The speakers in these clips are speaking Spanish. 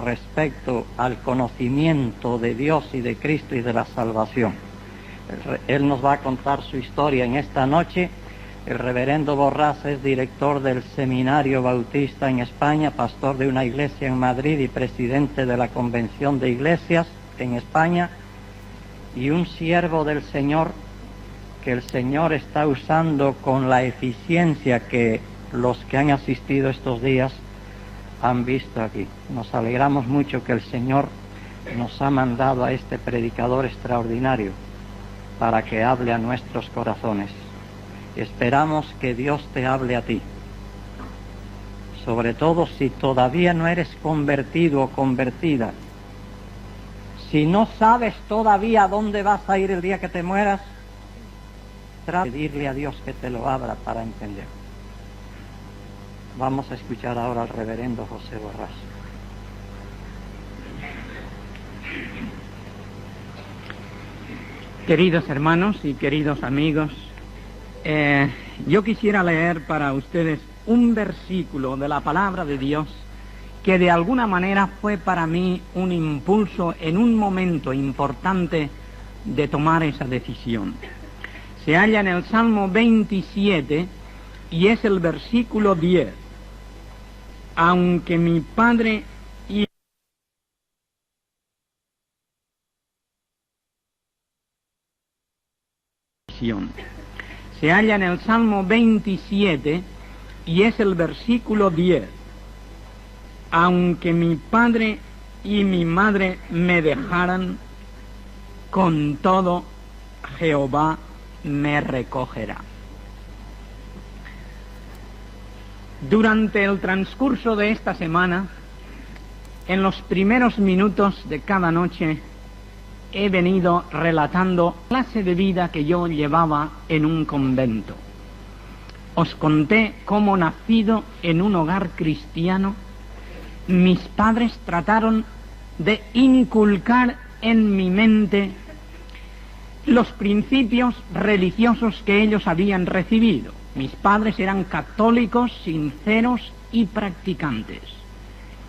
respecto al conocimiento de Dios y de Cristo y de la salvación. Él nos va a contar su historia en esta noche. El reverendo Borrás es director del Seminario Bautista en España, pastor de una iglesia en Madrid y presidente de la Convención de Iglesias en España, y un siervo del Señor que el Señor está usando con la eficiencia que los que han asistido estos días han visto aquí. Nos alegramos mucho que el Señor nos ha mandado a este predicador extraordinario para que hable a nuestros corazones. Esperamos que Dios te hable a ti, sobre todo si todavía no eres convertido o convertida. Si no sabes todavía a dónde vas a ir el día que te mueras, trata de pedirle a Dios que te lo abra para entender. Vamos a escuchar ahora al reverendo José Borrás. Queridos hermanos y queridos amigos, yo quisiera leer para ustedes un versículo de la palabra de Dios que de alguna manera fue para mí un impulso en un momento importante de tomar esa decisión. Se halla en el Salmo 27 y es el versículo 10. Aunque mi padre y se halla en el Salmo 27 y es el versículo 10. Aunque mi padre y mi madre me dejaran, con todo Jehová me recogerá. Durante el transcurso de esta semana, en los primeros minutos de cada noche, he venido relatando la clase de vida que yo llevaba en un convento. Os conté cómo, nacido en un hogar cristiano, mis padres trataron de inculcar en mi mente los principios religiosos que ellos habían recibido. Mis padres eran católicos, sinceros y practicantes,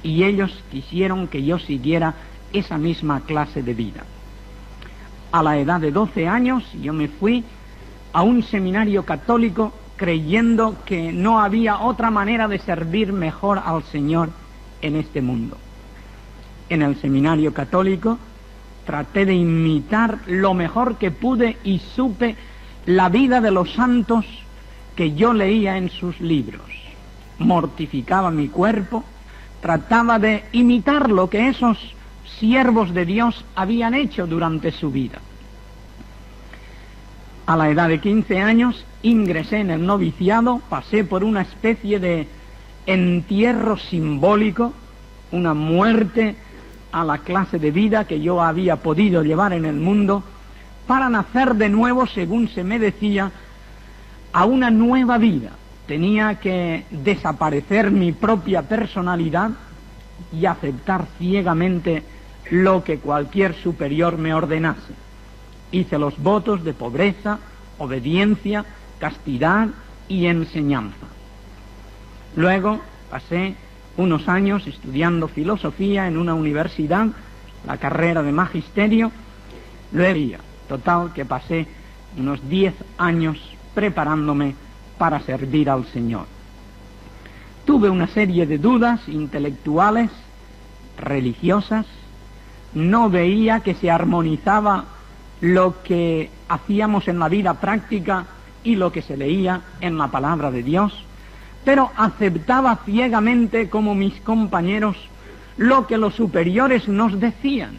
y ellos quisieron que yo siguiera esa misma clase de vida. A la edad de 12 años yo me fui a un seminario católico creyendo que no había otra manera de servir mejor al Señor en este mundo. En el seminario católico traté de imitar lo mejor que pude y supe la vida de los santos que yo leía en sus libros. Mortificaba mi cuerpo, trataba de imitar lo que esos siervos de Dios habían hecho durante su vida. A la edad de 15 años ingresé en el noviciado, pasé por una especie de entierro simbólico, una muerte a la clase de vida que yo había podido llevar en el mundo, para nacer de nuevo, según se me decía, a una nueva vida. Tenía que desaparecer mi propia personalidad y aceptar ciegamente lo que cualquier superior me ordenase. Hice los votos de pobreza, obediencia, castidad y enseñanza. Luego pasé unos años estudiando filosofía en una universidad, la carrera de magisterio. Luego, total, que pasé unos 10 años preparándome para servir al Señor. Tuve una serie de dudas intelectuales, religiosas. No veía que se armonizaba lo que hacíamos en la vida práctica y lo que se leía en la palabra de Dios, pero aceptaba ciegamente, como mis compañeros, lo que los superiores nos decían,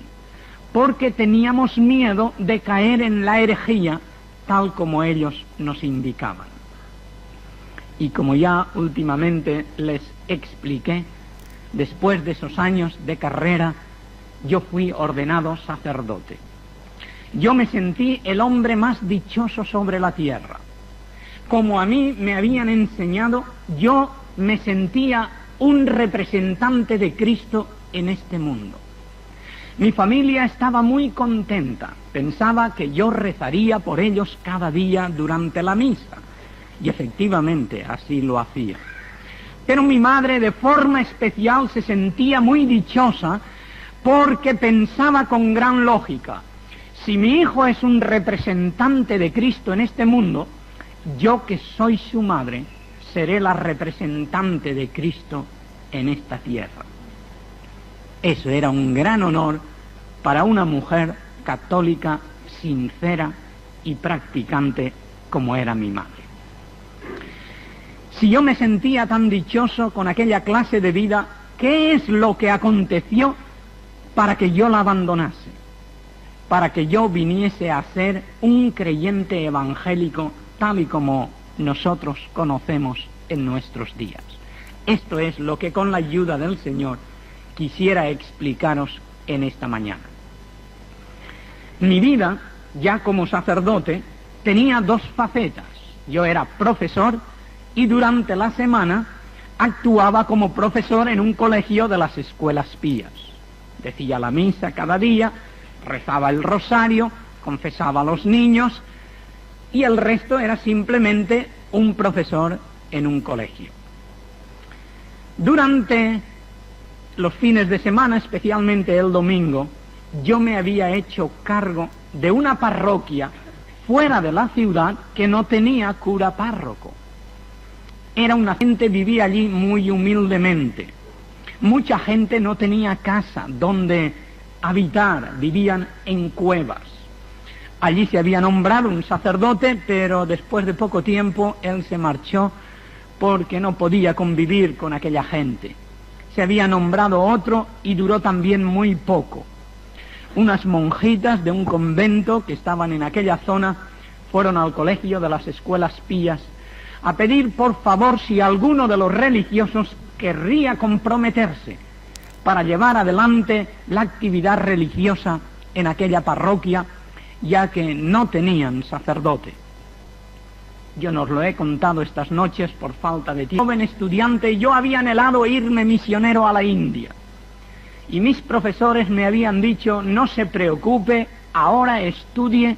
porque teníamos miedo de caer en la herejía, tal como ellos nos indicaban. Y como ya últimamente les expliqué, después de esos años de carrera, yo fui ordenado sacerdote. Yo me sentí el hombre más dichoso sobre la tierra. Como a mí me habían enseñado, yo me sentía un representante de Cristo en este mundo. Mi familia estaba muy contenta, pensaba que yo rezaría por ellos cada día durante la misa, y efectivamente así lo hacía. Pero mi madre de forma especial se sentía muy dichosa porque pensaba con gran lógica: si mi hijo es un representante de Cristo en este mundo, yo que soy su madre, seré la representante de Cristo en esta tierra. Eso era un gran honor para una mujer católica, sincera y practicante como era mi madre. Si yo me sentía tan dichoso con aquella clase de vida, ¿qué es lo que aconteció para que yo la abandonase? Para que yo viniese a ser un creyente evangélico tal y como nosotros conocemos en nuestros días. Esto es lo que con la ayuda del Señor quisiera explicaros en esta mañana. Mi vida, ya como sacerdote, tenía dos facetas. Yo era profesor y durante la semana actuaba como profesor en un colegio de las escuelas pías. Decía la misa cada día, rezaba el rosario, confesaba a los niños y el resto era simplemente un profesor en un colegio. Durante los fines de semana, especialmente el domingo, yo me había hecho cargo de una parroquia fuera de la ciudad que no tenía cura párroco. Era una gente, vivía allí muy humildemente. Mucha gente no tenía casa donde habitar, vivían en cuevas. Allí se había nombrado un sacerdote, pero después de poco tiempo él se marchó porque no podía convivir con aquella gente. Se había nombrado otro y duró también muy poco. Unas monjitas de un convento que estaban en aquella zona fueron al colegio de las escuelas pías a pedir por favor si alguno de los religiosos querría comprometerse para llevar adelante la actividad religiosa en aquella parroquia, ya que no tenían sacerdote. Yo no os lo he contado estas noches por falta de tiempo. Joven estudiante, yo había anhelado irme misionero a la India. Y mis profesores me habían dicho: no se preocupe, ahora estudie,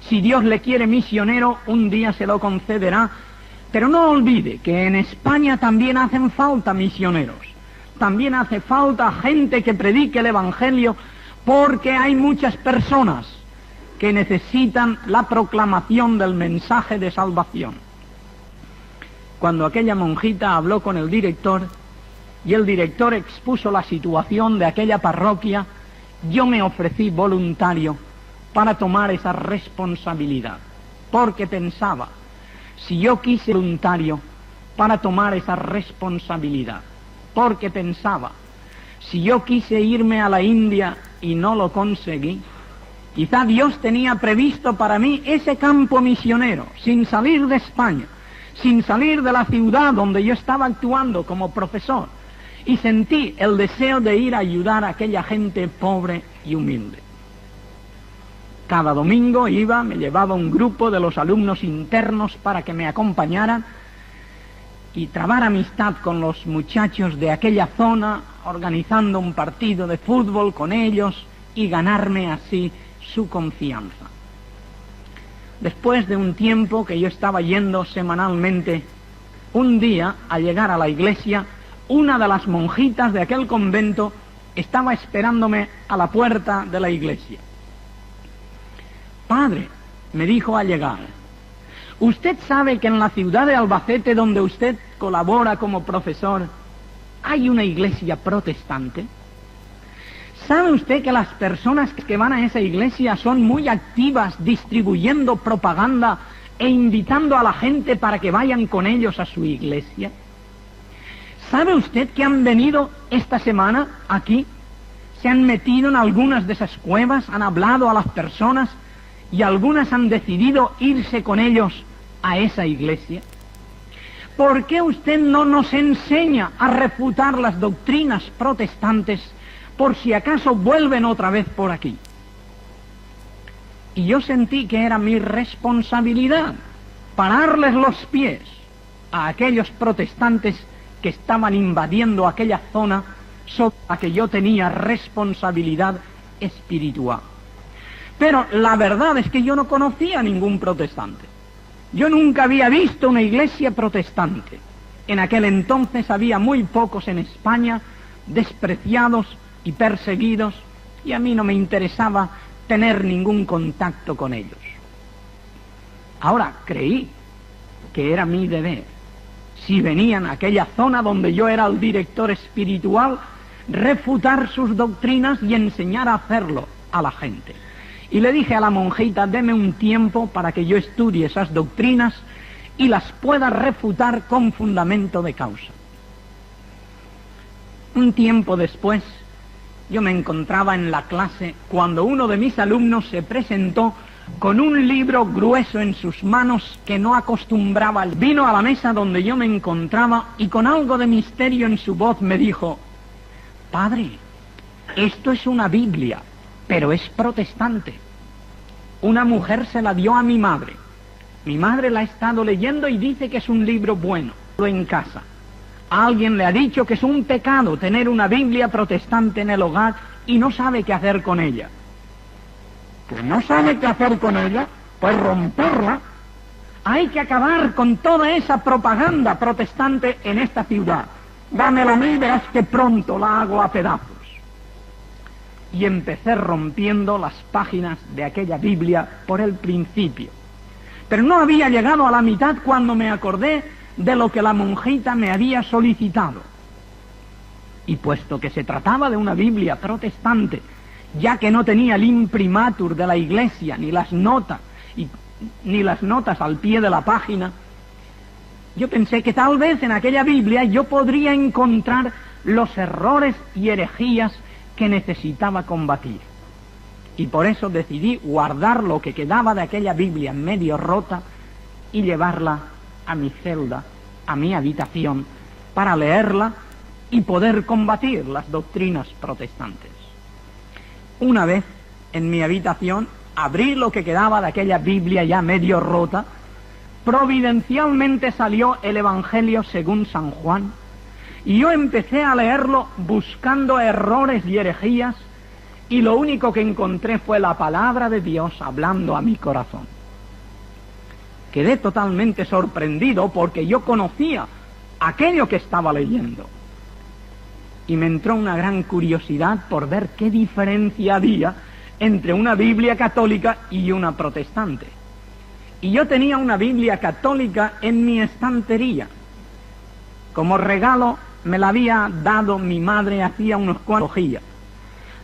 si Dios le quiere misionero, un día se lo concederá. Pero no olvide que en España también hacen falta misioneros. También hace falta gente que predique el Evangelio, porque hay muchas personas que necesitan la proclamación del mensaje de salvación. Cuando aquella monjita habló con el director y el director expuso la situación de aquella parroquia, yo me ofrecí voluntario para tomar esa responsabilidad, porque pensaba: si yo quise voluntario para tomar esa responsabilidad, porque pensaba, si yo quise irme a la India y no lo conseguí, quizá Dios tenía previsto para mí ese campo misionero, sin salir de España, sin salir de la ciudad donde yo estaba actuando como profesor, y sentí el deseo de ir a ayudar a aquella gente pobre y humilde. Cada domingo iba, me llevaba un grupo de los alumnos internos para que me acompañaran y trabar amistad con los muchachos de aquella zona, organizando un partido de fútbol con ellos y ganarme así su confianza. Después de un tiempo que yo estaba yendo semanalmente, un día, al llegar a la iglesia, una de las monjitas de aquel convento estaba esperándome a la puerta de la iglesia. Padre, me dijo al llegar, ¿usted sabe que en la ciudad de Albacete, donde usted colabora como profesor, hay una iglesia protestante? ¿Sabe usted que las personas que van a esa iglesia son muy activas distribuyendo propaganda e invitando a la gente para que vayan con ellos a su iglesia? ¿Sabe usted que han venido esta semana aquí? Se han metido en algunas de esas cuevas, han hablado a las personas y algunas han decidido irse con ellos a esa iglesia. ¿Por qué usted no nos enseña a refutar las doctrinas protestantes por si acaso vuelven otra vez por aquí? Y yo sentí que era mi responsabilidad pararles los pies a aquellos protestantes que estaban invadiendo aquella zona sobre la que yo tenía responsabilidad espiritual. Pero la verdad es que yo no conocía a ningún protestante. Yo nunca había visto una iglesia protestante. En aquel entonces había muy pocos en España, despreciados y perseguidos, y a mí no me interesaba tener ningún contacto con ellos. Ahora creí que era mi deber, si venían a aquella zona donde yo era el director espiritual, refutar sus doctrinas y enseñar a hacerlo a la gente. Y le dije a la monjita, deme un tiempo para que yo estudie esas doctrinas y las pueda refutar con fundamento de causa. Un tiempo después, yo me encontraba en la clase cuando uno de mis alumnos se presentó con un libro grueso en sus manos que no acostumbraba. Vino a la mesa donde yo me encontraba y con algo de misterio en su voz me dijo, padre, esto es una Biblia, pero es protestante. Una mujer se la dio a mi madre. Mi madre la ha estado leyendo y dice que es un libro bueno. En casa. Alguien le ha dicho que es un pecado tener una Biblia protestante en el hogar y no sabe qué hacer con ella. Pues no sabe qué hacer con ella, pues romperla. Hay que acabar con toda esa propaganda protestante en esta ciudad. Dámela a mí y verás que pronto la hago a pedazos. Y empecé rompiendo las páginas de aquella Biblia por el principio. Pero no había llegado a la mitad cuando me acordé de lo que la monjita me había solicitado. Y puesto que se trataba de una Biblia protestante, ya que no tenía el imprimatur de la Iglesia, ni las notas al pie de la página, yo pensé que tal vez en aquella Biblia yo podría encontrar los errores y herejías que necesitaba combatir. Y por eso decidí guardar lo que quedaba de aquella Biblia medio rota y llevarla a mi celda, a mi habitación, para leerla y poder combatir las doctrinas protestantes. Una vez en mi habitación abrí lo que quedaba de aquella Biblia ya medio rota. Providencialmente salió el Evangelio según San Juan y yo empecé a leerlo buscando errores y herejías y lo único que encontré fue la palabra de Dios hablando a mi corazón. Quedé totalmente sorprendido porque yo conocía aquello que estaba leyendo. Y me entró una gran curiosidad por ver qué diferencia había entre una Biblia católica y una protestante. Y yo tenía una Biblia católica en mi estantería. Como regalo me la había dado mi madre hacía unos cuantos días.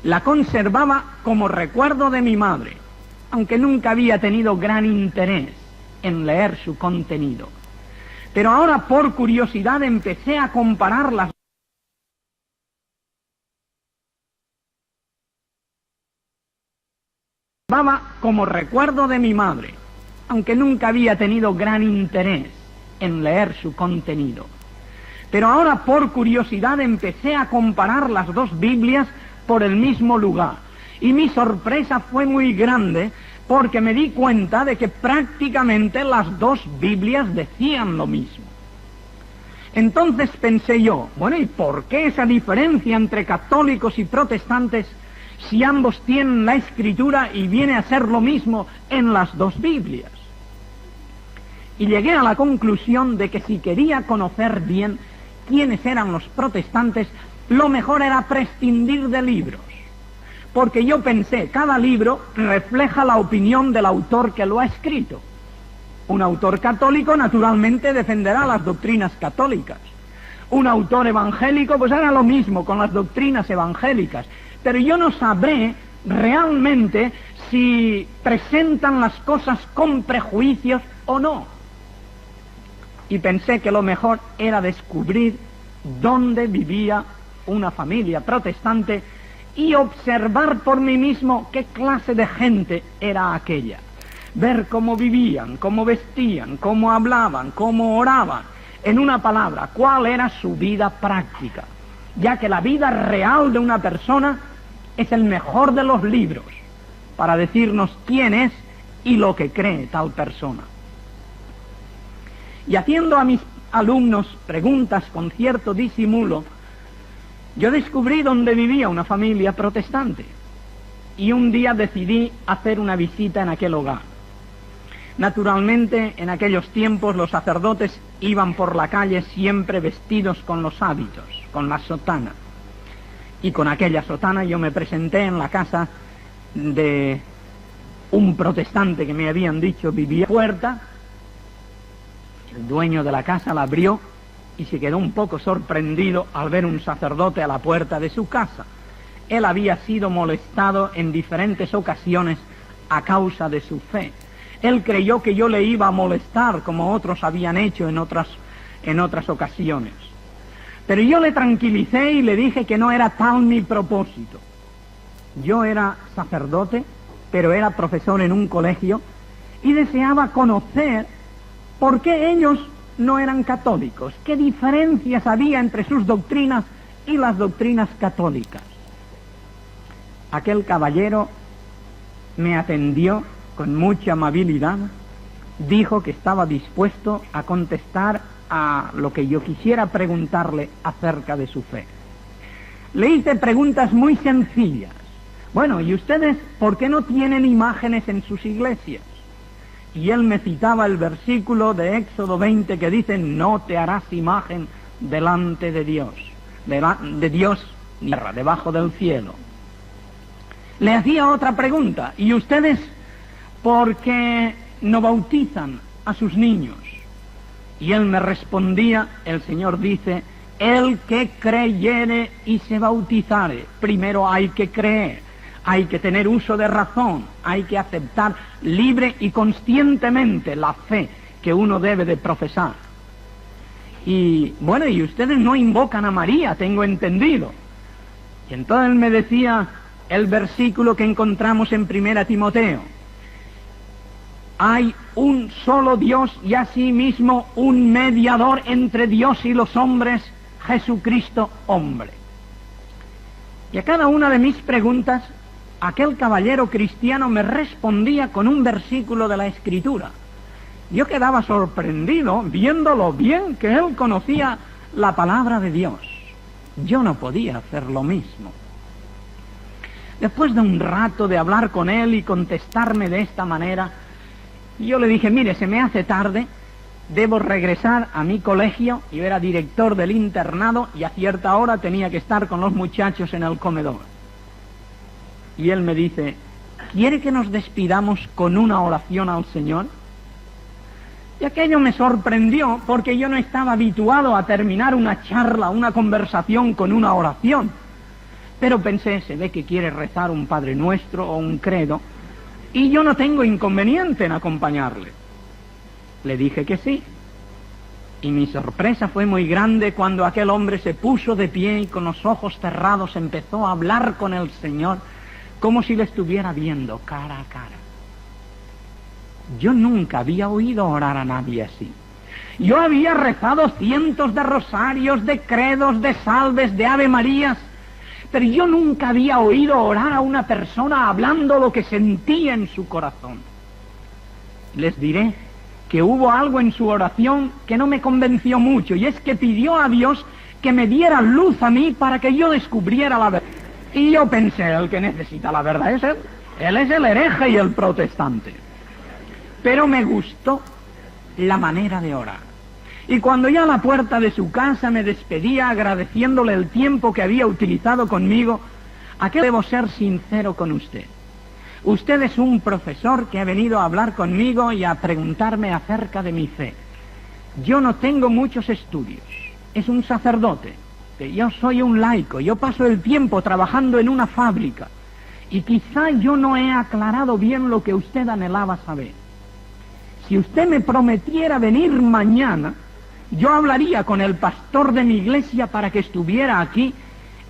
La conservaba como recuerdo de mi madre, aunque nunca había tenido gran interés en leer su contenido. Pero ahora por curiosidad empecé a compararlas. Como recuerdo de mi madre, aunque nunca había tenido gran interés en leer su contenido. Pero ahora por curiosidad empecé a comparar las dos Biblias por el mismo lugar. Y mi sorpresa fue muy grande porque me di cuenta de que prácticamente las dos Biblias decían lo mismo. Entonces pensé yo, bueno, ¿y por qué esa diferencia entre católicos y protestantes si ambos tienen la Escritura y viene a ser lo mismo en las dos Biblias? Y llegué a la conclusión de que si quería conocer bien quiénes eran los protestantes, lo mejor era prescindir de libros. Porque yo pensé, cada libro refleja la opinión del autor que lo ha escrito. Un autor católico naturalmente defenderá las doctrinas católicas. Un autor evangélico pues hará lo mismo con las doctrinas evangélicas. Pero yo no sabré realmente si presentan las cosas con prejuicios o no. Y pensé que lo mejor era descubrir dónde vivía una familia protestante y observar por mí mismo qué clase de gente era aquella. Ver cómo vivían, cómo vestían, cómo hablaban, cómo oraban. En una palabra, cuál era su vida práctica. Ya que la vida real de una persona es el mejor de los libros para decirnos quién es y lo que cree tal persona. Y haciendo a mis alumnos preguntas con cierto disimulo, yo descubrí dónde vivía una familia protestante y un día decidí hacer una visita en aquel hogar. Naturalmente, en aquellos tiempos los sacerdotes iban por la calle siempre vestidos con los hábitos, con la sotana. Y con aquella sotana yo me presenté en la casa de un protestante que me habían dicho vivía a la puerta. El dueño de la casa la abrió y se quedó un poco sorprendido al ver un sacerdote a la puerta de su casa. Él había sido molestado en diferentes ocasiones a causa de su fe. Él creyó que yo le iba a molestar como otros habían hecho en otras ocasiones. Pero yo le tranquilicé y le dije que no era tal mi propósito. Yo era sacerdote, pero era profesor en un colegio y deseaba conocer por qué ellos no eran católicos, qué diferencias había entre sus doctrinas y las doctrinas católicas. Aquel caballero me atendió con mucha amabilidad, dijo que estaba dispuesto a contestar a lo que yo quisiera preguntarle acerca de su fe. Le hice preguntas muy sencillas. Bueno, ¿y ustedes por qué no tienen imágenes en sus iglesias? Y él me citaba el versículo de Éxodo 20 que dice: no te harás imagen delante de Dios, de Dios ni tierra, debajo del cielo. Le hacía otra pregunta: ¿y ustedes por qué no bautizan a sus niños? Y él me respondía, el Señor dice: el que creyere y se bautizare. Primero hay que creer, hay que tener uso de razón, hay que aceptar libre y conscientemente la fe que uno debe de profesar. Y bueno, y ustedes no invocan a María, tengo entendido. Y entonces él me decía el versículo que encontramos en 1 Timoteo: hay un solo Dios y asimismo un mediador entre Dios y los hombres, Jesucristo hombre. Y a cada una de mis preguntas, aquel caballero cristiano me respondía con un versículo de la Escritura. Yo quedaba sorprendido viendo lo bien que él conocía la palabra de Dios. Yo no podía hacer lo mismo. Después de un rato de hablar con él y contestarme de esta manera, yo le dije: mire, se me hace tarde, debo regresar a mi colegio. Yo era director del internado y a cierta hora tenía que estar con los muchachos en el comedor. Y él me dice: ¿quiere que nos despidamos con una oración al Señor? Y aquello me sorprendió porque yo no estaba habituado a terminar una charla, una conversación con una oración. Pero pensé, se ve que quiere rezar un Padre Nuestro o un credo, y yo no tengo inconveniente en acompañarle. Le dije que sí. Y mi sorpresa fue muy grande cuando aquel hombre se puso de pie y con los ojos cerrados empezó a hablar con el Señor como si le estuviera viendo cara a cara. Yo nunca había oído orar a nadie así. Yo había rezado cientos de rosarios, de credos, de salves, de Ave Marías, pero yo nunca había oído orar a una persona hablando lo que sentía en su corazón. Les diré que hubo algo en su oración que no me convenció mucho, y es que pidió a Dios que me diera luz a mí para que yo descubriera la verdad. Y yo pensé, el que necesita la verdad es él. Él es el hereje y el protestante. Pero me gustó la manera de orar. Y cuando ya a la puerta de su casa me despedía agradeciéndole el tiempo que había utilizado conmigo, aquí debo ser sincero con usted. Usted es un profesor que ha venido a hablar conmigo y a preguntarme acerca de mi fe. Yo no tengo muchos estudios. Es un sacerdote. Yo soy un laico. Yo paso el tiempo trabajando en una fábrica. Y quizá yo no he aclarado bien lo que usted anhelaba saber. Si usted me prometiera venir mañana, yo hablaría con el pastor de mi iglesia para que estuviera aquí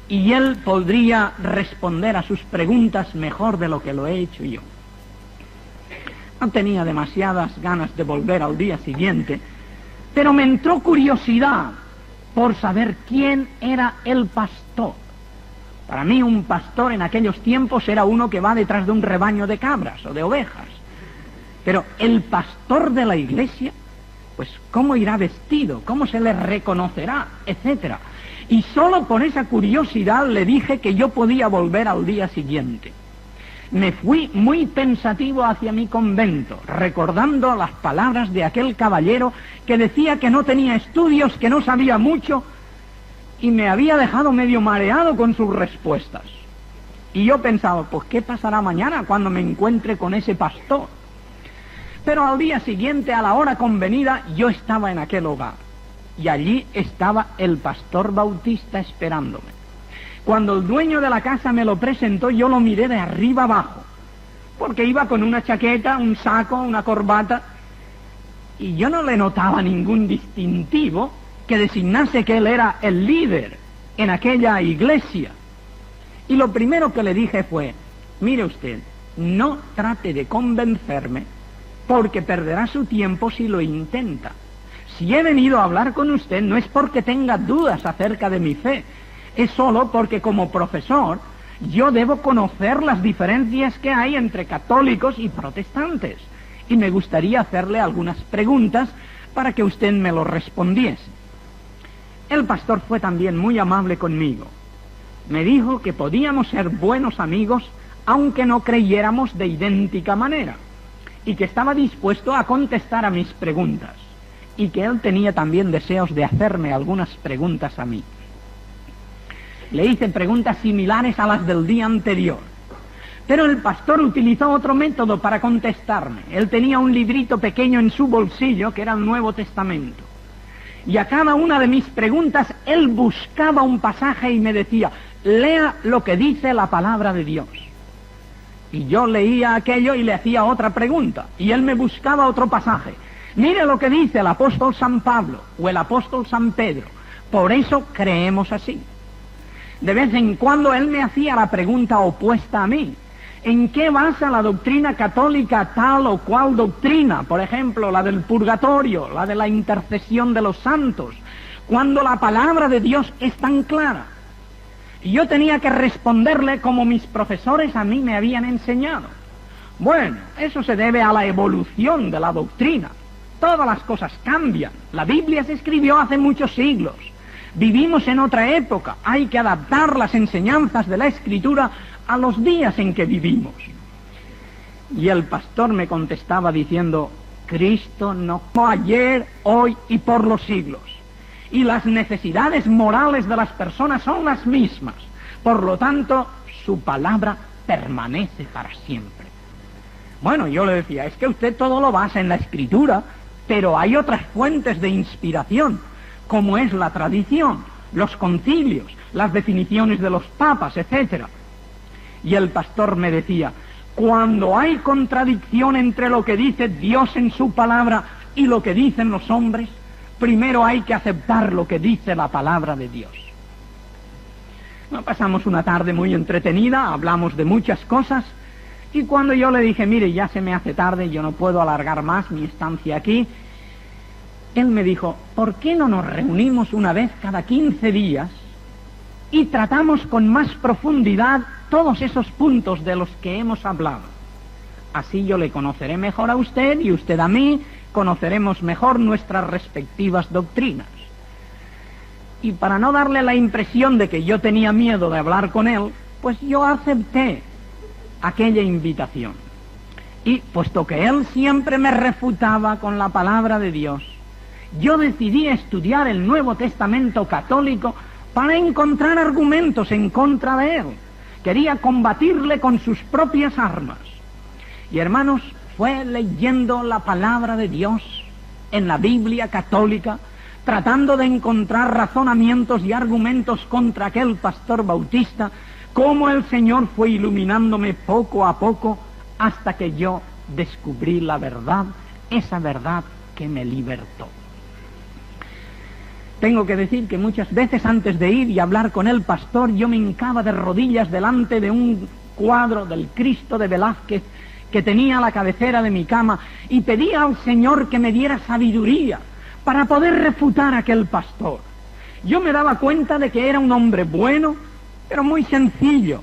y él podría responder a sus preguntas mejor de lo que lo he hecho yo. No tenía demasiadas ganas de volver al día siguiente, pero me entró curiosidad por saber quién era el pastor. Para mí un pastor en aquellos tiempos era uno que va detrás de un rebaño de cabras o de ovejas. Pero el pastor de la iglesia, pues cómo irá vestido, cómo se le reconocerá, etcétera. Y solo por esa curiosidad le dije que yo podía volver al día siguiente. me fui muy pensativo hacia mi convento, recordando las palabras de aquel caballero que decía que no tenía estudios, que no sabía mucho, y me había dejado medio mareado con sus respuestas. Y yo pensaba, pues ¿qué pasará mañana cuando me encuentre con ese pastor? Pero al día siguiente, a la hora convenida, yo estaba en aquel hogar, y allí estaba el pastor Bautista esperándome. Cuando el dueño de la casa me lo presentó, yo lo miré de arriba abajo, porque iba con una chaqueta, un saco, una corbata, y yo no le notaba ningún distintivo que designase que él era el líder en aquella iglesia. Y lo primero que le dije fue, mire usted, no trate de convencerme, porque perderá su tiempo si lo intenta. Si he venido a hablar con usted no es porque tenga dudas acerca de mi fe, es solo porque como profesor yo debo conocer las diferencias que hay entre católicos y protestantes, y me gustaría hacerle algunas preguntas para que usted me lo respondiese. El pastor fue también muy amable conmigo. Me dijo que podíamos ser buenos amigos aunque no creyéramos de idéntica manera, y que estaba dispuesto a contestar a mis preguntas, y que él tenía también deseos de hacerme algunas preguntas a mí. Le hice preguntas similares a las del día anterior, pero el pastor utilizó otro método para contestarme. Él tenía un librito pequeño en su bolsillo que era el Nuevo Testamento, y a cada una de mis preguntas él buscaba un pasaje y me decía, lea lo que dice la palabra de Dios. Y yo leía aquello y le hacía otra pregunta, y él me buscaba otro pasaje. Mire lo que dice el apóstol San Pablo o el apóstol San Pedro, por eso creemos así. De vez en cuando él me hacía la pregunta opuesta a mí. ¿En qué basa la doctrina católica tal o cual doctrina? Por ejemplo, la del purgatorio, la de la intercesión de los santos, cuando la palabra de Dios es tan clara. Y yo tenía que responderle como mis profesores a mí me habían enseñado. Bueno, eso se debe a la evolución de la doctrina. Todas las cosas cambian. La Biblia se escribió hace muchos siglos. Vivimos en otra época. Hay que adaptar las enseñanzas de la Escritura a los días en que vivimos. Y el pastor me contestaba diciendo, Cristo no fue ayer, hoy y por los siglos. Y las necesidades morales de las personas son las mismas. Por lo tanto, su palabra permanece para siempre. Bueno, yo le decía, es que usted todo lo basa en la Escritura, pero hay otras fuentes de inspiración, como es la tradición, los concilios, las definiciones de los papas, etc. Y el pastor me decía, cuando hay contradicción entre lo que dice Dios en su palabra y lo que dicen los hombres, primero hay que aceptar lo que dice la palabra de Dios. Pasamos una tarde muy entretenida, hablamos de muchas cosas, y cuando yo le dije, mire, ya se me hace tarde, yo no puedo alargar más mi estancia aquí, él me dijo, ¿por qué no nos reunimos una vez cada 15 días y tratamos con más profundidad todos esos puntos de los que hemos hablado? Así yo le conoceré mejor a usted y usted a mí, conoceremos mejor nuestras respectivas doctrinas. Y para no darle la impresión de que yo tenía miedo de hablar con él, pues yo acepté aquella invitación. Y puesto que él siempre me refutaba con la palabra de Dios, yo decidí estudiar el Nuevo Testamento católico para encontrar argumentos en contra de él. Quería combatirle con sus propias armas. Y hermanos, fue leyendo la palabra de Dios en la Biblia católica, tratando de encontrar razonamientos y argumentos contra aquel pastor Bautista, cómo el Señor fue iluminándome poco a poco hasta que yo descubrí la verdad, esa verdad que me libertó. Tengo que decir que muchas veces antes de ir y hablar con el pastor, yo me hincaba de rodillas delante de un cuadro del Cristo de Velázquez que tenía a la cabecera de mi cama y pedía al Señor que me diera sabiduría para poder refutar a aquel pastor. Yo me daba cuenta de que era un hombre bueno, pero muy sencillo.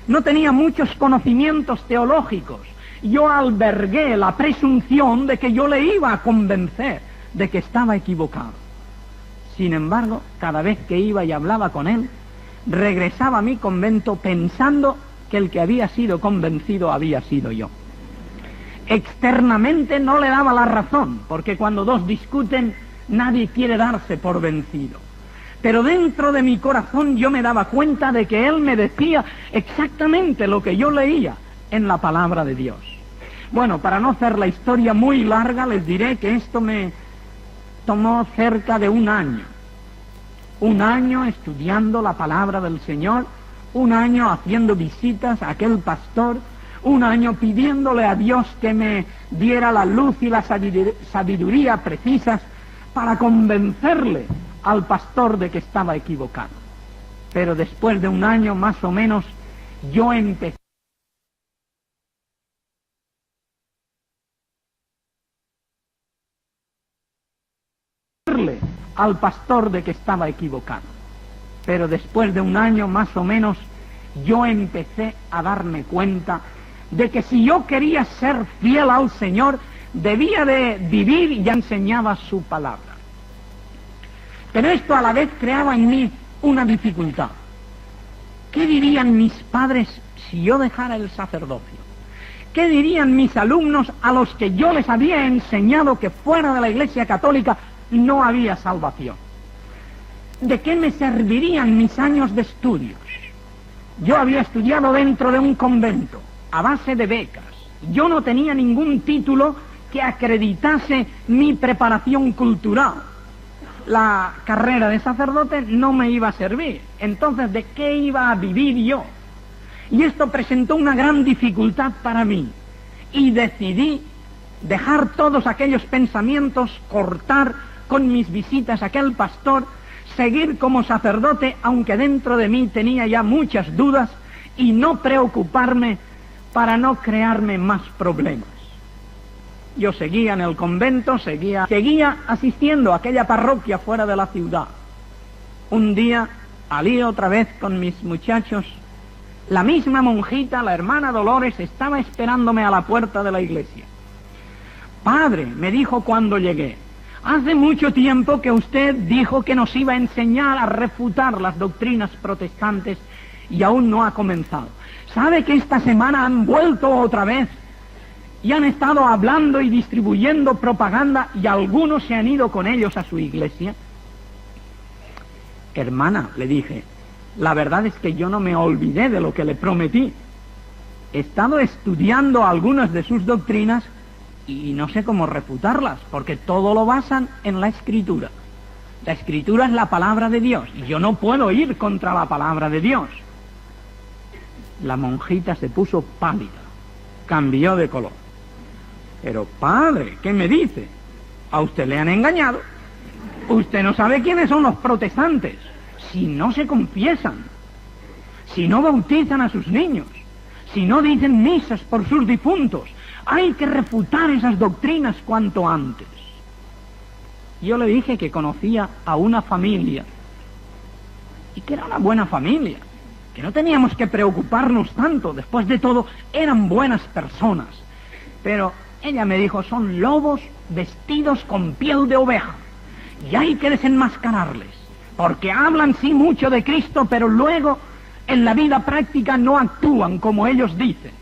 No tenía muchos conocimientos teológicos. Yo albergué la presunción de que yo le iba a convencer de que estaba equivocado. Sin embargo, cada vez que iba y hablaba con él, regresaba a mi convento pensando que el que había sido convencido había sido yo. Externamente no le daba la razón, porque cuando dos discuten, nadie quiere darse por vencido. Pero dentro de mi corazón yo me daba cuenta de que él me decía exactamente lo que yo leía en la palabra de Dios. Bueno, para no hacer la historia muy larga, les diré que esto me tomó cerca de un año. Un año estudiando la palabra del Señor, un año haciendo visitas a aquel pastor, un año pidiéndole a Dios que me diera la luz y la sabiduría precisas para convencerle al pastor de que estaba equivocado. Pero después de un año más o menos, yo empecé al pastor de que estaba equivocado. Pero después de un año más o menos, yo empecé a darme cuenta de que si yo quería ser fiel al Señor, debía de vivir y ya enseñaba su palabra. Pero esto a la vez creaba en mí una dificultad. ¿Qué dirían mis padres si yo dejara el sacerdocio? ¿Qué dirían mis alumnos a los que yo les había enseñado que fuera de la Iglesia Católica no había salvación? ¿De qué me servirían mis años de estudios? Yo había estudiado dentro de un convento, a base de becas. Yo no tenía ningún título que acreditase mi preparación cultural. La carrera de sacerdote no me iba a servir. Entonces, ¿de qué iba a vivir yo? Y esto presentó una gran dificultad para mí. Y decidí dejar todos aquellos pensamientos, cortar con mis visitas a aquel pastor, seguir como sacerdote, aunque dentro de mí tenía ya muchas dudas, y no preocuparme para no crearme más problemas. Yo seguía en el convento, seguía asistiendo a aquella parroquia fuera de la ciudad. Un día salí otra vez con mis muchachos. La misma monjita, la hermana Dolores, estaba esperándome a la puerta de la iglesia. Padre, me dijo cuando llegué, hace mucho tiempo que usted dijo que nos iba a enseñar a refutar las doctrinas protestantes y aún no ha comenzado. ¿Sabe que esta semana han vuelto otra vez? Y han estado hablando y distribuyendo propaganda y algunos se han ido con ellos a su iglesia. Hermana, le dije, la verdad es que yo no me olvidé de lo que le prometí. He estado estudiando algunas de sus doctrinas y no sé cómo refutarlas, porque todo lo basan en la Escritura. La Escritura es la palabra de Dios y yo no puedo ir contra la palabra de Dios. La monjita se puso pálida, cambió de color. Pero padre, ¿qué me dice? A usted le han engañado. Usted no sabe quiénes son los protestantes. Si no se confiesan, si no bautizan a sus niños, si no dicen misas por sus difuntos, hay que refutar esas doctrinas cuanto antes. Yo le dije que conocía a una familia y que era una buena familia, que no teníamos que preocuparnos tanto. Después de todo, eran buenas personas. Pero ella me dijo, son lobos vestidos con piel de oveja y hay que desenmascararles, porque hablan sí mucho de Cristo, pero luego en la vida práctica no actúan como ellos dicen.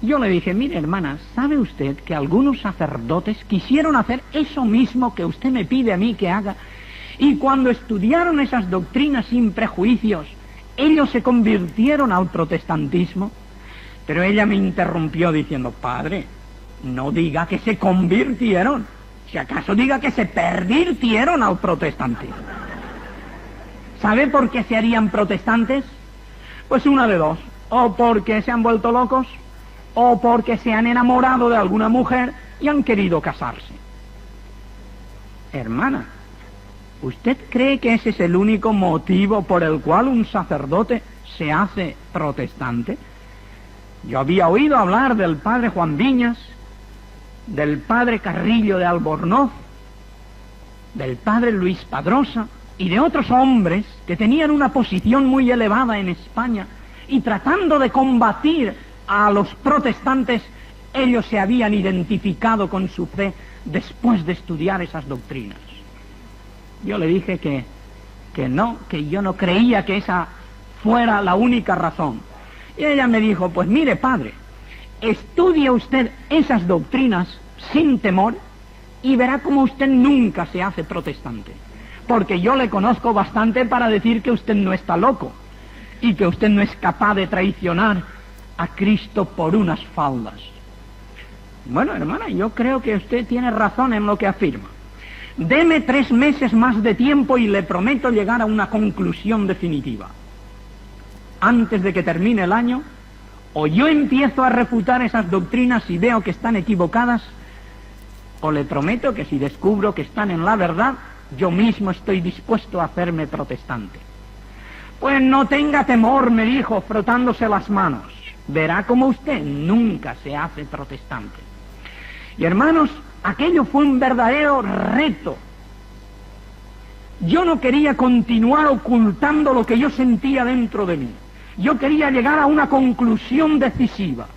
Yo le dije, mire hermana, ¿sabe usted que algunos sacerdotes quisieron hacer eso mismo que usted me pide a mí que haga? Y cuando estudiaron esas doctrinas sin prejuicios, ellos se convirtieron al protestantismo. Pero ella me interrumpió diciendo, padre, no diga que se convirtieron, si acaso diga que se pervirtieron al protestantismo. ¿Sabe por qué se harían protestantes? Pues una de dos, o porque se han vuelto locos, o porque se han enamorado de alguna mujer y han querido casarse. Hermana, ¿usted cree que ese es el único motivo por el cual un sacerdote se hace protestante? Yo había oído hablar del padre Juan Viñas, del padre Carrillo de Albornoz, del padre Luis Padrosa y de otros hombres que tenían una posición muy elevada en España y tratando de combatir a los protestantes, ellos se habían identificado con su fe después de estudiar esas doctrinas. Yo le dije que yo no creía que esa fuera la única razón. Y ella me dijo, pues mire, padre, estudie usted esas doctrinas sin temor y verá como usted nunca se hace protestante. Porque yo le conozco bastante para decir que usted no está loco y que usted no es capaz de traicionar a Cristo por unas faldas. Bueno, hermana, yo creo que usted tiene razón en lo que afirma. Deme 3 meses más de tiempo y le prometo llegar a una conclusión definitiva. Antes de que termine el año, o yo empiezo a refutar esas doctrinas y veo que están equivocadas, o le prometo que si descubro que están en la verdad, yo mismo estoy dispuesto a hacerme protestante. Pues no tenga temor, me dijo, frotándose las manos. Verá como usted nunca se hace protestante. Y hermanos, aquello fue un verdadero reto. Yo no quería continuar ocultando lo que yo sentía dentro de mí. Yo quería llegar a una conclusión decisiva.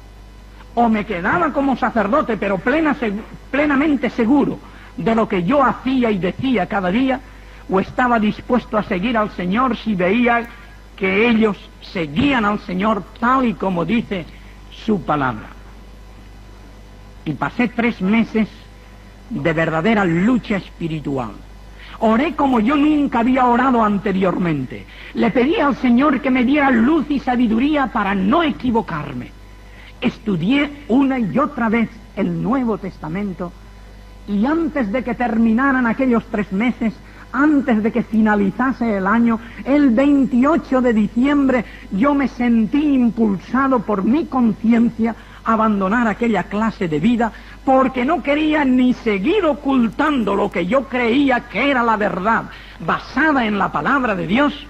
O me quedaba como sacerdote, pero plenamente seguro de lo que yo hacía y decía cada día, o estaba dispuesto a seguir al Señor si veía que ellos seguían al Señor tal y como dice su palabra. Y pasé 3 meses de verdadera lucha espiritual. Oré como yo nunca había orado anteriormente. Le pedí al Señor que me diera luz y sabiduría para no equivocarme. Estudié una y otra vez el Nuevo Testamento y antes de que terminaran aquellos 3 meses, antes de que finalizase el año, el 28 de diciembre, yo me sentí impulsado por mi conciencia a abandonar aquella clase de vida porque no quería ni seguir ocultando lo que yo creía que era la verdad basada en la palabra de Dios,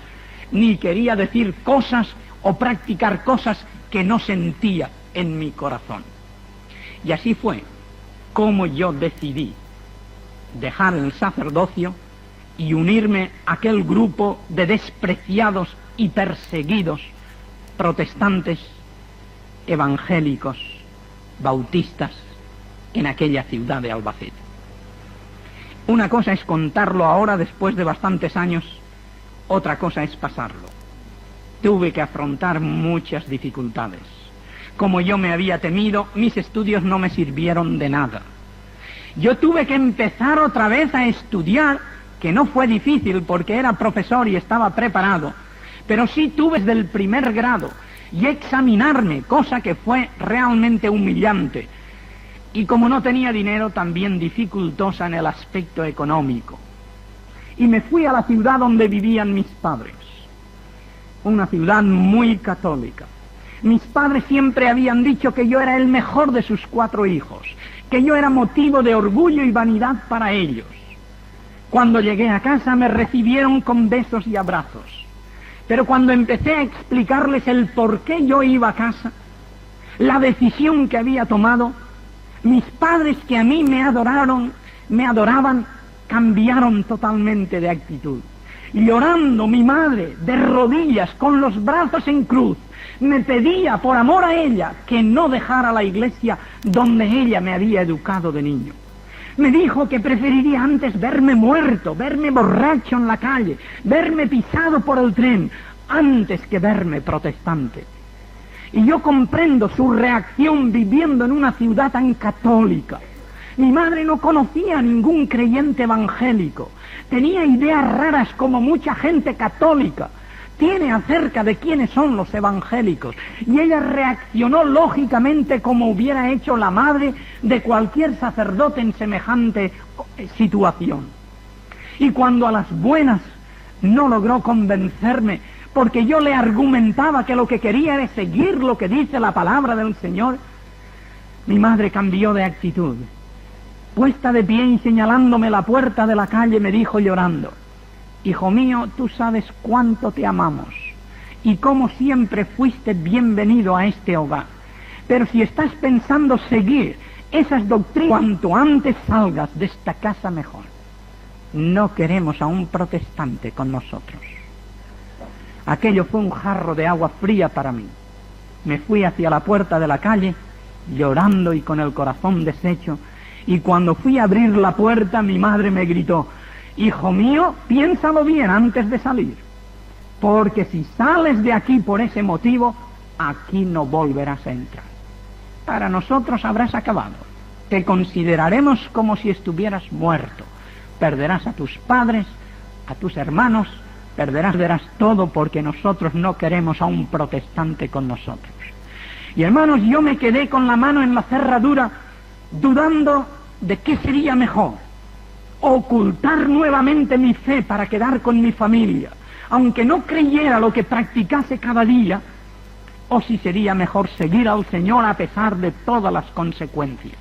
ni quería decir cosas o practicar cosas que no sentía en mi corazón. Y así fue como yo decidí dejar el sacerdocio y unirme a aquel grupo de despreciados y perseguidos protestantes, evangélicos, bautistas en aquella ciudad de Albacete. Una cosa es contarlo ahora después de bastantes años, otra cosa es pasarlo. Tuve que afrontar muchas dificultades. Como yo me había temido, mis estudios no me sirvieron de nada. Yo tuve que empezar otra vez a estudiar, que no fue difícil porque era profesor y estaba preparado, pero sí tuve desde el primer grado y examinarme, cosa que fue realmente humillante. Y como no tenía dinero, también dificultosa en el aspecto económico. Y me fui a la ciudad donde vivían mis padres, una ciudad muy católica. Mis padres siempre habían dicho que yo era el mejor de sus 4 hijos, que yo era motivo de orgullo y vanidad para ellos. Cuando llegué a casa me recibieron con besos y abrazos, pero cuando empecé a explicarles el por qué yo iba a casa, la decisión que había tomado, mis padres, que a mí me adoraban, cambiaron totalmente de actitud. Llorando, mi madre, de rodillas, con los brazos en cruz, me pedía, por amor a ella, que no dejara la iglesia donde ella me había educado de niño. Me dijo que preferiría antes verme muerto, verme borracho en la calle, verme pisado por el tren, antes que verme protestante. Y yo comprendo su reacción viviendo en una ciudad tan católica. Mi madre no conocía a ningún creyente evangélico. Tenía ideas raras como mucha gente católica tiene acerca de quiénes son los evangélicos. Y ella reaccionó lógicamente como hubiera hecho la madre de cualquier sacerdote en semejante situación. Y cuando a las buenas no logró convencerme, porque yo le argumentaba que lo que quería era seguir lo que dice la palabra del Señor, mi madre cambió de actitud. Puesta de pie y señalándome la puerta de la calle, me dijo llorando: hijo mío, tú sabes cuánto te amamos y cómo siempre fuiste bienvenido a este hogar. Pero si estás pensando seguir esas doctrinas, cuanto antes salgas de esta casa mejor. No queremos a un protestante con nosotros. Aquello fue un jarro de agua fría para mí. Me fui hacia la puerta de la calle, llorando y con el corazón deshecho, y cuando fui a abrir la puerta, mi madre me gritó: hijo mío, piénsalo bien antes de salir. porque si sales de aquí por ese motivo, aquí no volverás a entrar. Para nosotros habrás acabado. Te consideraremos como si estuvieras muerto. Perderás a tus padres, a tus hermanos, perderás todo, porque nosotros no queremos a un protestante con nosotros. Y hermanos, yo me quedé con la mano en la cerradura, dudando de qué sería mejor: ocultar nuevamente mi fe para quedar con mi familia, aunque no creyera lo que practicase cada día, o si sería mejor seguir al Señor a pesar de todas las consecuencias.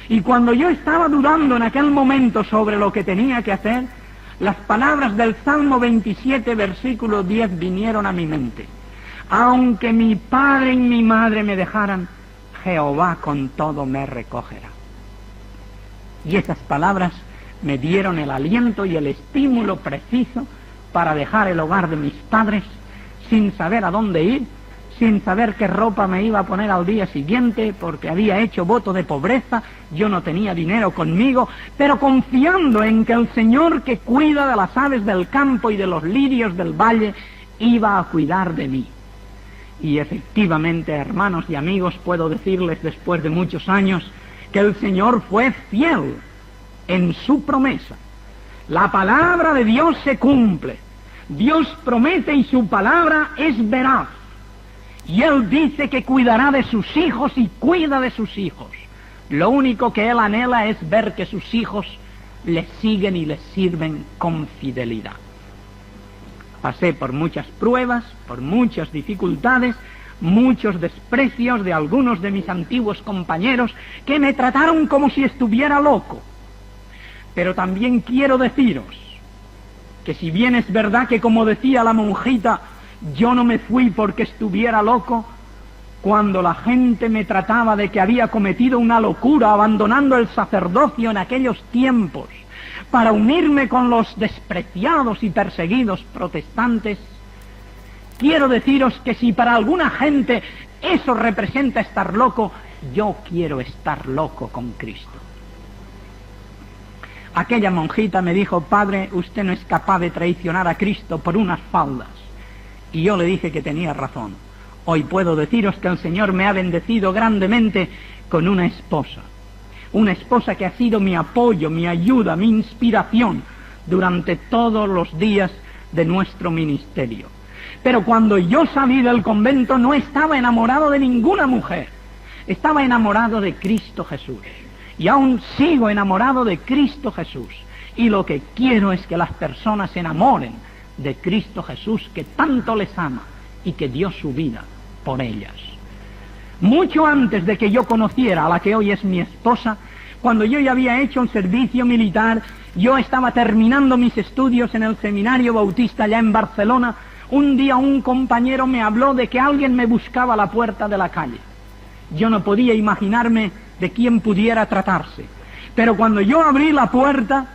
Y cuando yo estaba dudando en aquel momento sobre lo que tenía que hacer, las palabras del Salmo 27, versículo 10 vinieron a mi mente: aunque mi padre y mi madre me dejaran, Jehová con todo me recogerá. Y esas palabras me dieron el aliento y el estímulo preciso para dejar el hogar de mis padres, sin saber a dónde ir, sin saber qué ropa me iba a poner al día siguiente, porque había hecho voto de pobreza, yo no tenía dinero conmigo, pero confiando en que el Señor, que cuida de las aves del campo y de los lirios del valle, iba a cuidar de mí. Y efectivamente, hermanos y amigos, puedo decirles después de muchos años que el Señor fue fiel en su promesa. La palabra de Dios se cumple. Dios promete y su palabra es veraz. Y Él dice que cuidará de sus hijos y cuida de sus hijos. Lo único que Él anhela es ver que sus hijos le siguen y le sirven con fidelidad. Pasé por muchas pruebas, por muchas dificultades, muchos desprecios de algunos de mis antiguos compañeros que me trataron como si estuviera loco. Pero también quiero deciros que si bien es verdad que, como decía la monjita, yo no me fui porque estuviera loco, cuando la gente me trataba de que había cometido una locura abandonando el sacerdocio en aquellos tiempos para unirme con los despreciados y perseguidos protestantes, quiero deciros que si para alguna gente eso representa estar loco, yo quiero estar loco con Cristo. Aquella monjita me dijo: padre, usted no es capaz de traicionar a Cristo por unas faldas. Y yo le dije que tenía razón. Hoy puedo deciros que el Señor me ha bendecido grandemente con una esposa que ha sido mi apoyo, mi ayuda, mi inspiración durante todos los días de nuestro ministerio. Pero cuando yo salí del convento no estaba enamorado de ninguna mujer, estaba enamorado de Cristo Jesús. Y aún sigo enamorado de Cristo Jesús. Y lo que quiero es que las personas se enamoren de Cristo Jesús, que tanto les ama y que dio su vida por ellas. Mucho antes de que yo conociera a la que hoy es mi esposa, cuando yo ya había hecho un servicio militar, yo estaba terminando mis estudios en el Seminario Bautista allá en Barcelona, un día un compañero me habló de que alguien me buscaba a la puerta de la calle. Yo no podía imaginarme de quién pudiera tratarse, pero cuando yo abrí la puerta,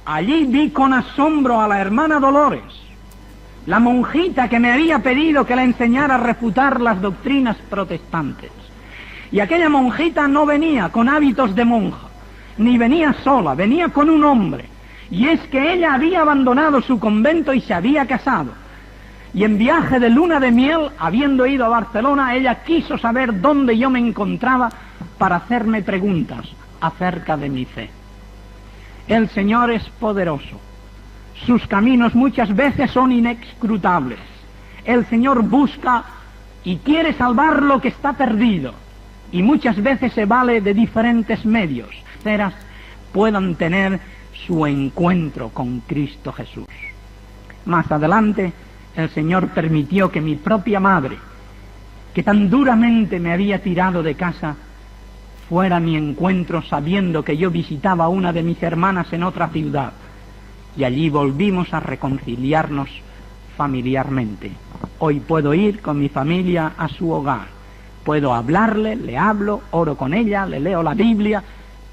allí vi con asombro a la hermana Dolores, la monjita que me había pedido que le enseñara a refutar las doctrinas protestantes. Y aquella monjita no venía con hábitos de monja, ni venía sola, venía con un hombre. Y es que ella había abandonado su convento y se había casado. Y en viaje de luna de miel, habiendo ido a Barcelona, ella quiso saber dónde yo me encontraba para hacerme preguntas acerca de mi fe. El Señor es poderoso. Sus caminos muchas veces son inescrutables. El Señor busca y quiere salvar lo que está perdido. Y muchas veces se vale de diferentes medios, puedan tener su encuentro con Cristo Jesús. Más adelante, el Señor permitió que mi propia madre, que tan duramente me había tirado de casa, fuera a mi encuentro sabiendo que yo visitaba a una de mis hermanas en otra ciudad. Y allí volvimos a reconciliarnos familiarmente. Hoy puedo ir con mi familia a su hogar. Puedo hablarle, le hablo, oro con ella, le leo la Biblia.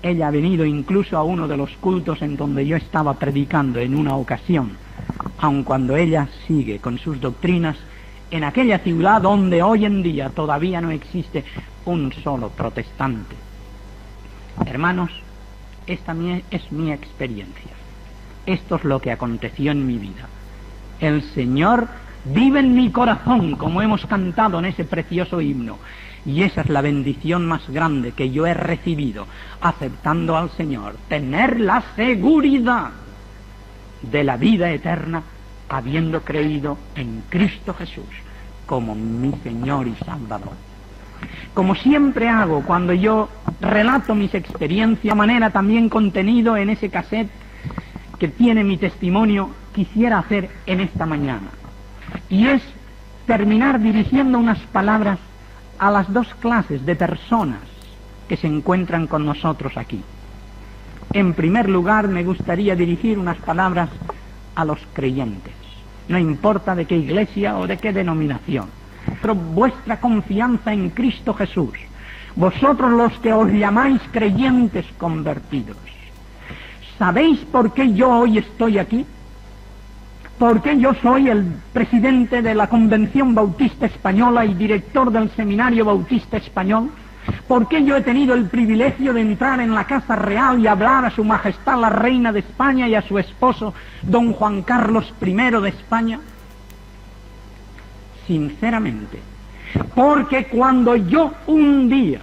Ella ha venido incluso a uno de los cultos en donde yo estaba predicando en una ocasión, aun cuando ella sigue con sus doctrinas en aquella ciudad donde hoy en día todavía no existe un solo protestante. Hermanos, esta es mi experiencia. Esto es lo que aconteció en mi vida. El Señor vive en mi corazón, como hemos cantado en ese precioso himno. Y esa es la bendición más grande que yo he recibido, aceptando al Señor, tener la seguridad de la vida eterna, habiendo creído en Cristo Jesús como mi Señor y Salvador. Como siempre hago cuando yo relato mis experiencias, de manera también contenido en ese cassette que tiene mi testimonio, quisiera hacer en esta mañana. Y es terminar dirigiendo unas palabras a las dos clases de personas que se encuentran con nosotros aquí. En primer lugar, me gustaría dirigir unas palabras a los creyentes, no importa de qué iglesia o de qué denominación. Pero vuestra confianza en Cristo Jesús, vosotros los que os llamáis creyentes convertidos, ¿sabéis por qué yo hoy estoy aquí? ¿Por qué yo soy el presidente de la Convención Bautista Española y director del Seminario Bautista Español? ¿Por qué yo he tenido el privilegio de entrar en la Casa Real y hablar a Su Majestad la Reina de España y a su esposo, don Juan Carlos I de España? Sinceramente, porque cuando yo un día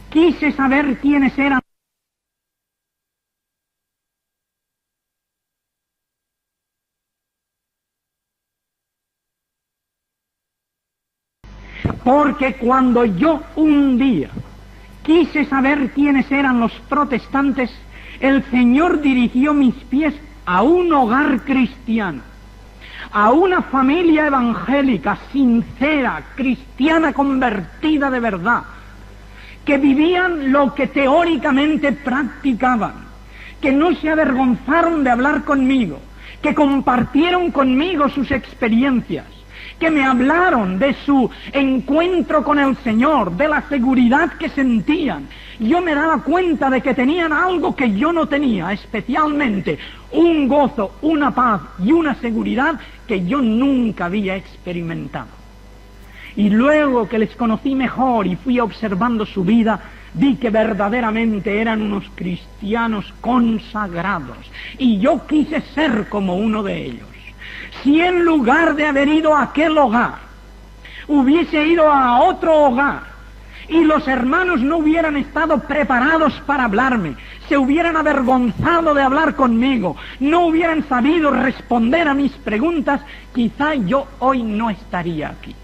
quise saber quiénes eran, quiénes eran los protestantes, el Señor dirigió mis pies a un hogar cristiano, a una familia evangélica, sincera, cristiana, convertida de verdad, que vivían lo que teóricamente practicaban, que no se avergonzaron de hablar conmigo, que compartieron conmigo sus experiencias, que me hablaron de su encuentro con el Señor, de la seguridad que sentían. Yo me daba cuenta de que tenían algo que yo no tenía, especialmente un gozo, una paz y una seguridad que yo nunca había experimentado. Y luego que les conocí mejor y fui observando su vida, vi que verdaderamente eran unos cristianos consagrados, y yo quise ser como uno de ellos. Si en lugar de haber ido a aquel hogar, hubiese ido a otro hogar, y los hermanos no hubieran estado preparados para hablarme, se hubieran avergonzado de hablar conmigo, no hubieran sabido responder a mis preguntas, quizá yo hoy no estaría aquí.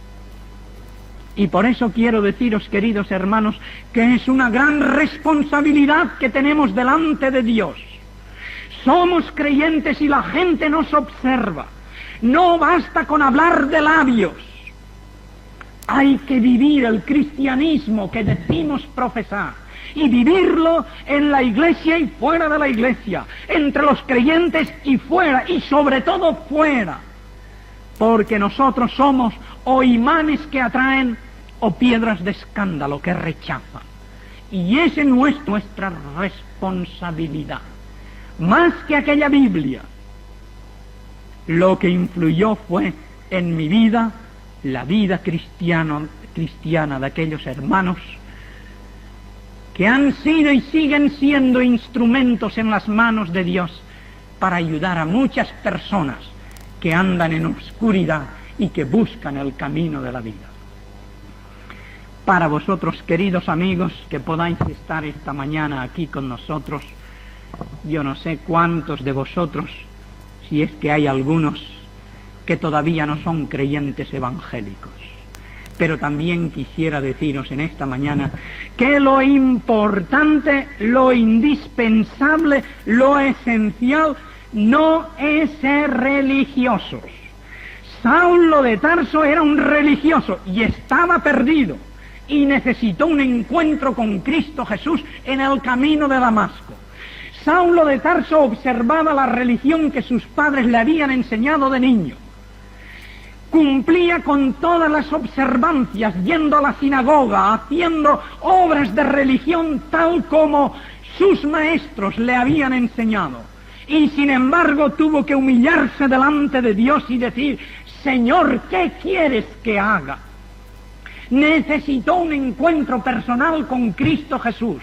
Y por eso quiero deciros, queridos hermanos, que es una gran responsabilidad que tenemos delante de Dios. Somos creyentes y la gente nos observa. No basta con hablar de labios. Hay que vivir el cristianismo que decimos profesar, y vivirlo en la iglesia y fuera de la iglesia, entre los creyentes y fuera, y sobre todo fuera, porque nosotros somos o imanes que atraen o piedras de escándalo que rechazan, y esa es nuestra responsabilidad. Más que aquella Biblia, lo que influyó fue en mi vida la vida cristiana de aquellos hermanos que han sido y siguen siendo instrumentos en las manos de Dios para ayudar a muchas personas que andan en oscuridad y que buscan el camino de la vida. Para vosotros, queridos amigos, que podáis estar esta mañana aquí con nosotros, yo no sé cuántos de vosotros, si es que hay algunos que todavía no son creyentes evangélicos, pero también quisiera deciros en esta mañana que lo importante, lo indispensable, lo esencial no es ser religiosos. Saulo de Tarso era un religioso y estaba perdido y necesitó un encuentro con Cristo Jesús en el camino de Damasco. Saulo de Tarso observaba la religión que sus padres le habían enseñado de niño. Cumplía con todas las observancias, yendo a la sinagoga, haciendo obras de religión tal como sus maestros le habían enseñado. Y sin embargo tuvo que humillarse delante de Dios y decir: Señor, ¿qué quieres que haga? Necesitó un encuentro personal con Cristo Jesús,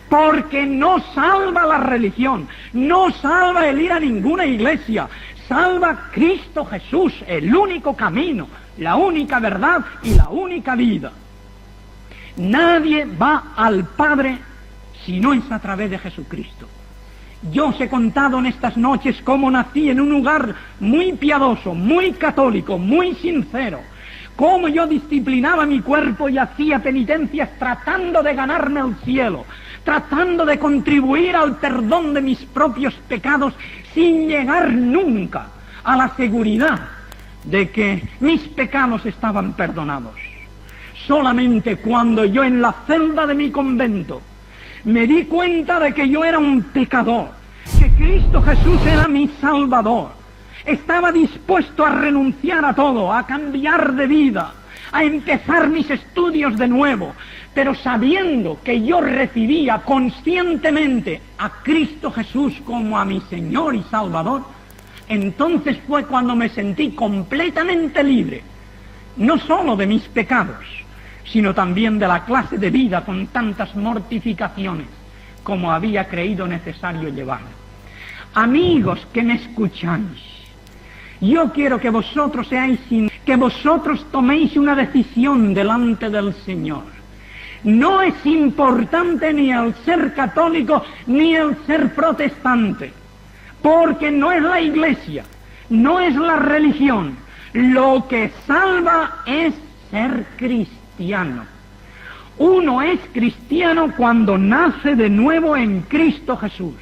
porque no salva la religión, no salva el ir a ninguna iglesia, salva Cristo Jesús, el único camino, la única verdad y la única vida. Nadie va al Padre si no es a través de Jesucristo. Yo os he contado en estas noches cómo nací en un lugar muy piadoso, muy católico, muy sincero, cómo yo disciplinaba mi cuerpo y hacía penitencias tratando de ganarme el cielo, tratando de contribuir al perdón de mis propios pecados sin llegar nunca a la seguridad de que mis pecados estaban perdonados. Solamente cuando yo en la celda de mi convento me di cuenta de que yo era un pecador, que Cristo Jesús era mi Salvador, estaba dispuesto a renunciar a todo, a cambiar de vida, a empezar mis estudios de nuevo, pero sabiendo que yo recibía conscientemente a Cristo Jesús como a mi Señor y Salvador, entonces fue cuando me sentí completamente libre, no solo de mis pecados, sino también de la clase de vida con tantas mortificaciones como había creído necesario llevar. Amigos que me escucháis, yo quiero que vosotros que vosotros toméis una decisión delante del Señor. No es importante ni el ser católico ni el ser protestante, porque no es la Iglesia, no es la religión. Lo que salva es ser cristiano. Uno es cristiano cuando nace de nuevo en Cristo Jesús.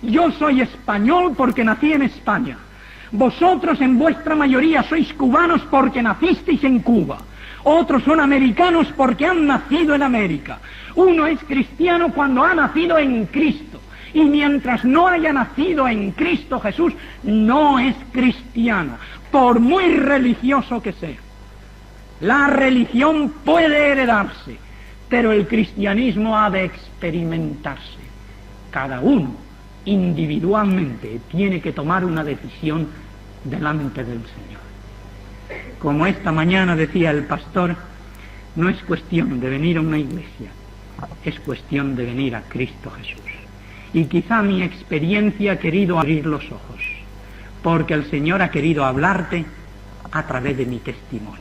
Yo soy español porque nací en España. Vosotros en vuestra mayoría sois cubanos porque nacisteis en Cuba. Otros son americanos porque han nacido en América. Uno es cristiano cuando ha nacido en Cristo. Y mientras no haya nacido en Cristo Jesús, no es cristiano, por muy religioso que sea. La religión puede heredarse, pero el cristianismo ha de experimentarse. Cada uno individualmente tiene que tomar una decisión delante del Señor. Como esta mañana decía el pastor, no es cuestión de venir a una iglesia, es cuestión de venir a Cristo Jesús. Y quizá mi experiencia ha querido abrir los ojos, porque el Señor ha querido hablarte a través de mi testimonio.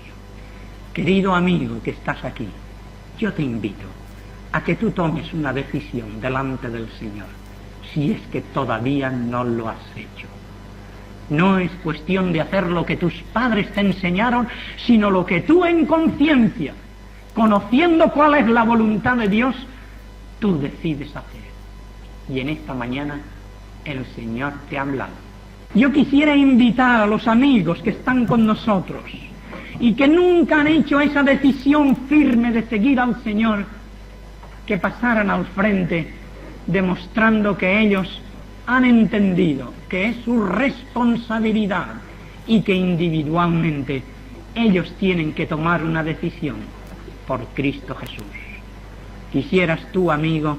Querido amigo que estás aquí, yo te invito a que tú tomes una decisión delante del Señor, si es que todavía no lo has hecho. No es cuestión de hacer lo que tus padres te enseñaron, sino lo que tú en conciencia, conociendo cuál es la voluntad de Dios, tú decides hacer. Y en esta mañana el Señor te ha hablado. Yo quisiera invitar a los amigos que están con nosotros y que nunca han hecho esa decisión firme de seguir al Señor, que pasaran al frente demostrando que ellos han entendido que es su responsabilidad y que individualmente ellos tienen que tomar una decisión por Cristo Jesús. Quisieras tú, amigo,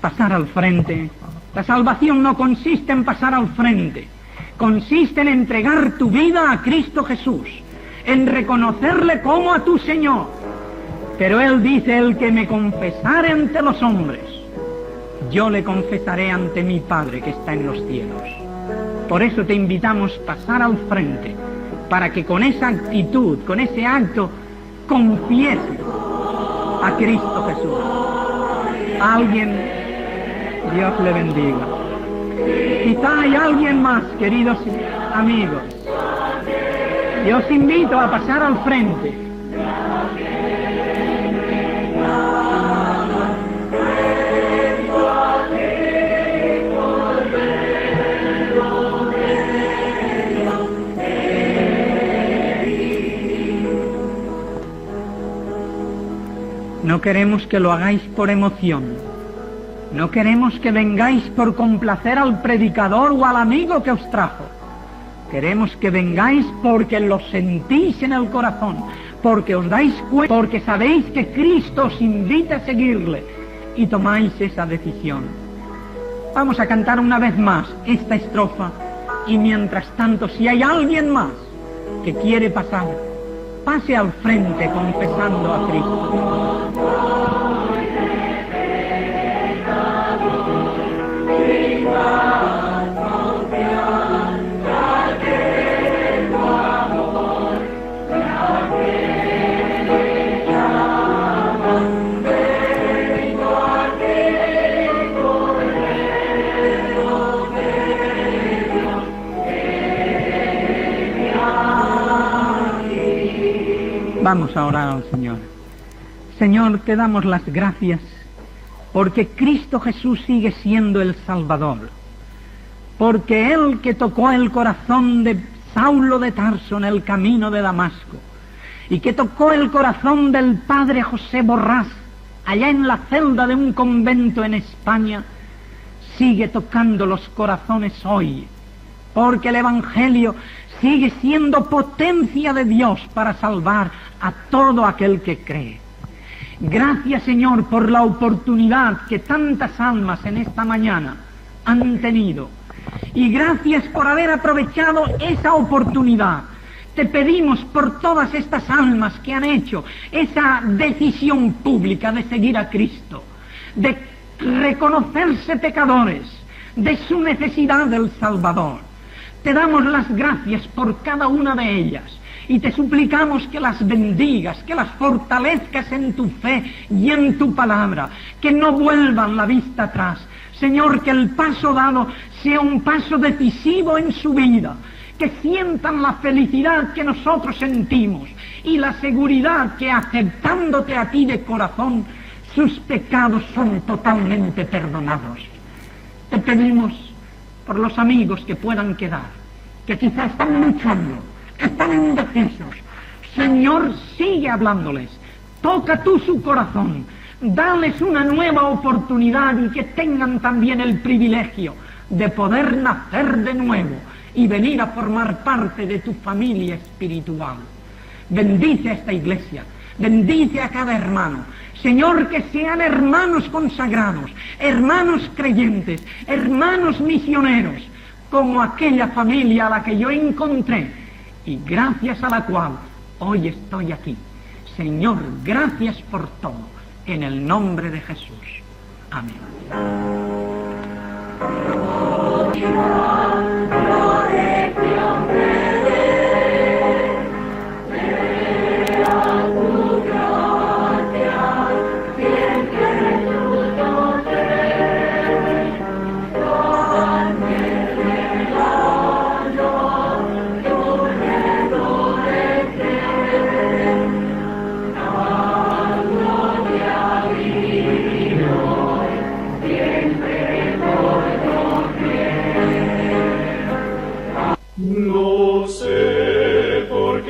pasar al frente. La salvación no consiste en pasar al frente, consiste en entregar tu vida a Cristo Jesús, en reconocerle como a tu Señor. Pero Él dice, el que me confesare ante los hombres, yo le confesaré ante mi Padre que está en los cielos. Por eso te invitamos a pasar al frente, para que con esa actitud, con ese acto, confieses a Cristo Jesús. Alguien, Dios le bendiga. Quizá hay alguien más, queridos amigos. Yo os invito a pasar al frente. No queremos que lo hagáis por emoción. No queremos que vengáis por complacer al predicador o al amigo que os trajo. Queremos que vengáis porque lo sentís en el corazón, porque os dais cuenta, porque sabéis que Cristo os invita a seguirle y tomáis esa decisión. Vamos a cantar una vez más esta estrofa y mientras tanto, si hay alguien más que quiere pasar, pase al frente confesando a Cristo. Vamos a orar al Señor. Señor, te damos las gracias porque Cristo Jesús sigue siendo el Salvador. Porque Él que tocó el corazón de Saulo de Tarso en el camino de Damasco y que tocó el corazón del padre José Borrás allá en la celda de un convento en España, sigue tocando los corazones hoy, porque el Evangelio sigue siendo potencia de Dios para salvar a todo aquel que cree. Gracias, Señor, por la oportunidad que tantas almas en esta mañana han tenido. Y gracias por haber aprovechado esa oportunidad. Te pedimos por todas estas almas que han hecho esa decisión pública de seguir a Cristo, de reconocerse pecadores, de su necesidad del Salvador. Te damos las gracias por cada una de ellas y te suplicamos que las bendigas, que las fortalezcas en tu fe y en tu palabra, que no vuelvan la vista atrás. Señor, que el paso dado sea un paso decisivo en su vida, que sientan la felicidad que nosotros sentimos y la seguridad que aceptándote a ti de corazón, sus pecados son totalmente perdonados. Te pedimos por los amigos que puedan quedar, que quizás están luchando, que están indecisos. Señor, sigue hablándoles, toca tú su corazón, dales una nueva oportunidad y que tengan también el privilegio de poder nacer de nuevo y venir a formar parte de tu familia espiritual. Bendice a esta iglesia, bendice a cada hermano. Señor, que sean hermanos consagrados, hermanos creyentes, hermanos misioneros, como aquella familia a la que yo encontré y gracias a la cual hoy estoy aquí. Señor, gracias por todo, en el nombre de Jesús. Amén.